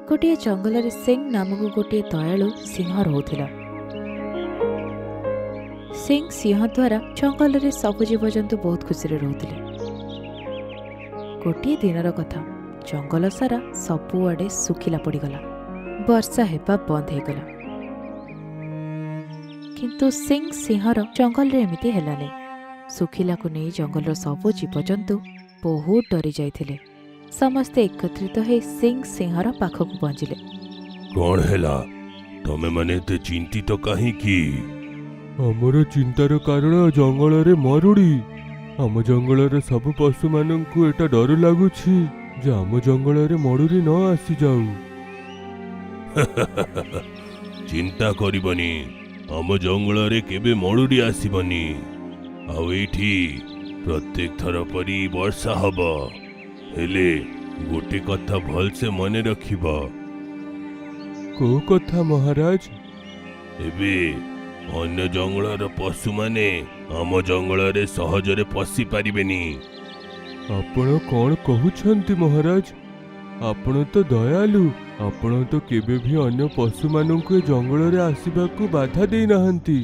गोटे जंगल सिंह नामक गोटे दयालु सिंह रोला। सिंह सिंह द्वारा जंगल में सब जीवजंतु बहुत खुशी रोते। गोटे दिनर कथा, जंगल सारा सबुआडे सुखिला पड़गला, वर्षा हेबा बंद होगला। किंतु सिंह सिंहर जंगल रे एमिति हेला नहीं। सुखिला को नहीं जंगल सबु जीवजंतु बहुत डरी जाइथिले। समस्ते एकत्रित हो सिंह सिंहर पाखक पहुंचले। कौन हैला तमे माने ते चिंतित काहे की? हमर चिंतार कारण जंगल रे मरुड़ी। आम जंगल रे सब पशु माननकु एटा डर लागुछि जे आम जंगल रे मरुड़ी न आसी जाऊ। चिंता करिबनी, आम जंगल रे केबे मरुड़ी आसीबनी। आउ एठी प्रत्येक थर परी वर्षा हब। हेले गोटे कथा भल से मने रखिबा। को कथा महाराज? एबे अन्य जंगलर पशु माने आम जंगल रे सहजरे पसी पारिबेनी। आपण कौन कहउछंती महाराज? आपण तो दयालु। आपण तो केबे भी अन्य पशु माननकु जंगल रे आसीबाकू बाधा देई नाहंती।